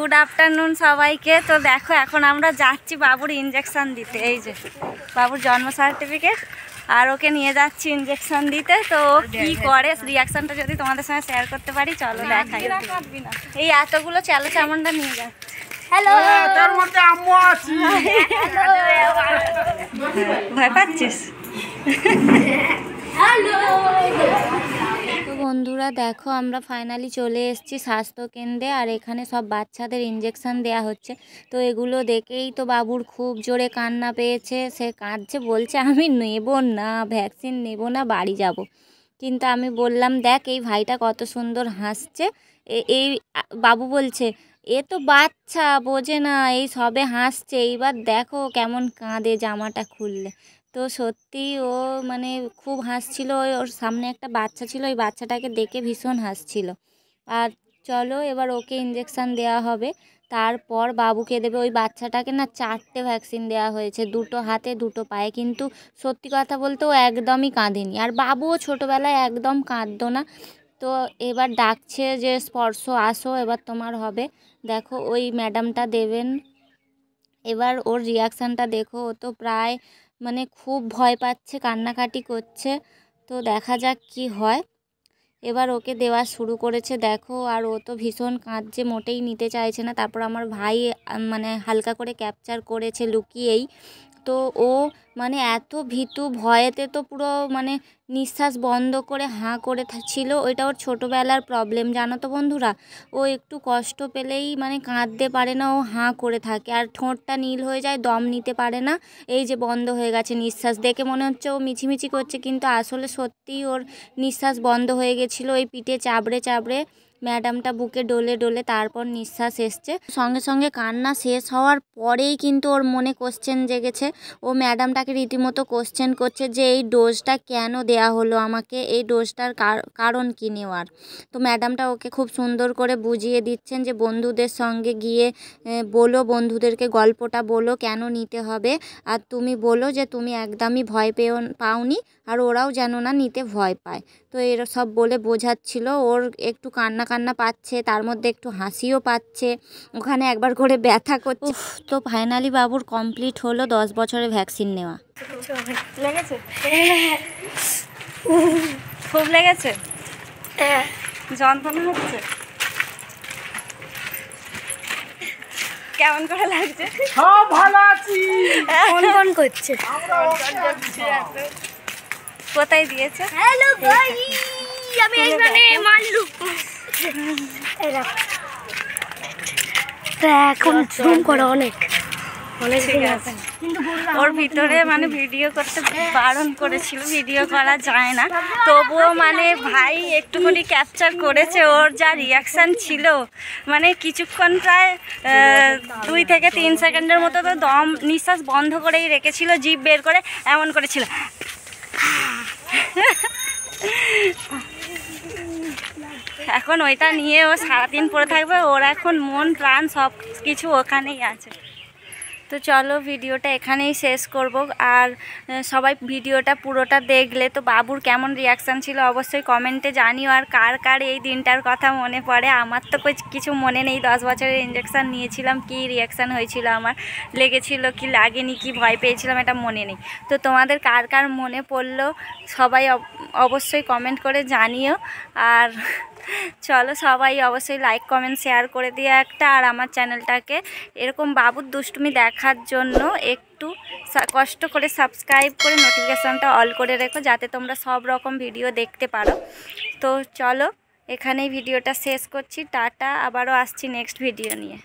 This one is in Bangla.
গুড আফটারনুন সবাইকে। তো দেখো এখন আমরা যাচ্ছি বাবুর ইনজেকশন দিতে। এই যে বাবুর জন্ম সার্টিফিকেট, আর ওকে নিয়ে যাচ্ছি ইনজেকশন দিতে। তো ও কী করে রিয়াকশনটা যদি তোমাদের সঙ্গে শেয়ার করতে পারি, চলো দেখাই। এই এতগুলো চ্যালো চামনটা নিয়ে যাচ্ছে। হ্যালো, তার মধ্যে আম্মু আছি। ভয় পাচ্ছিস? তো বন্ধুরা দেখো আমরা ফাইনালি চলে এসেছি স্বাস্থ্যকেন্দ্রে, আর এখানে সব বাচ্চাদের ইনজেকশন দেয়া হচ্ছে। তো এগুলো দেখেই তো বাবুর খুব জোরে কান্না পেয়েছে, সে কাঁদছে, বলছে আমি নেব না, ভ্যাকসিন নেব না, বাড়ি যাব। কিন্তু আমি বললাম দেখ এই ভাইটা কত সুন্দর হাসছে। এই বাবু বলছে এ তো বাচ্চা, বোঝে না, এই সবে হাসছে, এইবার দেখো কেমন কাঁদে জামাটা খুললে। তো সত্যি ও মানে খুব হাসছিল। ওর সামনে একটা বাচ্চা ছিল, ওই বাচ্চাটাকে দেখে ভীষণ হাসছিল। আর চলো এবার ওকে ইনজেকশান দেওয়া হবে, তারপর বাবুকে দেবে। ওই বাচ্চাটাকে না 4টে ভ্যাকসিন দেওয়া হয়েছে, 2টো হাতে 2টো পায়ে। কিন্তু সত্যি কথা বলতে ও একদমই কাঁদেনি, আর বাবুও ছোটোবেলায় একদম কাঁদতো না। তো এবার ডাকছে যে স্পর্শ আসো, এবার তোমার হবে। দেখো ওই ম্যাডামটা দেবেন। এবার ওর রিয়াকশানটা দেখো, ও তো প্রায় মানে খুব ভয় পাচ্ছে, কান্নাকাটি করছে। তো দেখা যাক কি হয়। এবার ওকে দেওয়া শুরু করেছে দেখো, আর ও তো ভীষণ কাঁদছে, মোটেই নিতে চাইছে না। তারপর আমার ভাই মানে হালকা করে ক্যাপচার করেছে লুকিয়েই। তো ও মানে এত ভীতু, ভয়েতে তো পুরো মানে নিঃশ্বাস বন্ধ করে হাঁ করে ছিল। ওইটা ওর ছোটোবেলার প্রবলেম, জানো তো বন্ধুরা। ও একটু কষ্ট পেলেই মানে কাঁদতে পারে না, ও হাঁ করে থাকে, আর ঠোঁটটা নীল হয়ে যায়, দম নিতে পারে না। এই যে বন্ধ হয়ে গেছে নিঃশ্বাস, দেখে মনে হচ্ছে ও মিছিমিছি করছে, কিন্তু আসলে সত্যিই ওর নিঃশ্বাস বন্ধ হয়ে গেছিলো। ওই পিঠে চাবড়ে চাবড়ে ম্যাডামটা বুকে ডলে ডলে তারপর নিঃশ্বাস এসছে। সঙ্গে সঙ্গে কান্না শেষ হওয়ার পরেই কিন্তু ওর মনে কোশ্চেন জেগেছে। ও ম্যাডামটাকে রীতিমতো কোশ্চেন করছে যে এই ডোজটা কেন দেয়া হলো আমাকে, এই ডোজটার কারণ কী নেওয়ার। তো ম্যাডামটা ওকে খুব সুন্দর করে বুঝিয়ে দিচ্ছেন যে বন্ধুদের সঙ্গে গিয়ে বলো, বন্ধুদেরকে গল্পটা বলো কেন নিতে হবে, আর তুমি বলো যে তুমি একদমই ভয় পাওনি, আর ওরাও যেন না নিতে ভয় পায়। তো এরা সব বলে বোঝাচ্ছিল। ওর একটু কান্না কান্না পাচ্ছে, তার মধ্যে একটু হাসিও পাচ্ছে, ওখানে একবার করে ব্যথা করছে। তো ফাইনালি বাবুর কমপ্লিট হলো 10 বছরের ভ্যাকসিন নেওয়া। লেগেছে? খুব লেগেছে? যন্ত্রণা হচ্ছে? কেমন করে লাগছে? সব ভালো আছি। কোন কোন করছে? কোথায় দিয়েছে? হ্যালো গাইস, আমি এখানে মাল্লু। এখন জুম করো অনেক ঠিক আছে। ওর ভিতরে মানে ভিডিও করতে বারণ করেছিল, ভিডিও করা যায় না, তবুও মানে ভাই একটুখানি ক্যাপচার করেছে। ওর যা রিয়াকশান ছিল, মানে কিছুক্ষণ প্রায় 2 থেকে 3 সেকেন্ডের মতো তো দম নিঃশ্বাস বন্ধ করেই রেখেছিল, জিভ বের করে এমন করেছিল। এখন ওইটা নিয়ে ও সারাদিন পরে থাকবে। ওর এখন মন প্রাণ সব কিছু ওখানেই আছে। তো চলো ভিডিওটা এখানেই শেষ করব। আর সবাই ভিডিওটা পুরোটা দেখলে তো বাবুর কেমন রিয়াকশান ছিল অবশ্যই কমেন্টে জানিও। আর কার কার এই দিনটার কথা মনে পড়ে? আমার তো কিছু মনে নেই। 10 বছরের ইনজেকশান নিয়েছিলাম, কি রিয়াকশান হয়েছিল আমার, লেগেছিল কি লাগেনি, কি ভয় পেয়েছিলাম, এটা মনে নেই। তো তোমাদের কার কার মনে পড়লো সবাই অবশ্যই কমেন্ট করে জানিও। আর চলো সবাই অবশ্যই লাইক কমেন্ট শেয়ার করে দিও একটা। আর আমার চ্যানেলটাকে এরকম বাবুর দুষ্টুমি দেখার জন্য একটু কষ্ট করে সাবস্ক্রাইব করে নোটিফিকেশানটা অল করে রেখো, যাতে তোমরা সব রকম ভিডিও দেখতে পারো। তো চলো এখানেই ভিডিওটা শেষ করছি। টাটা, আবারও আসছি নেক্সট ভিডিও নিয়ে।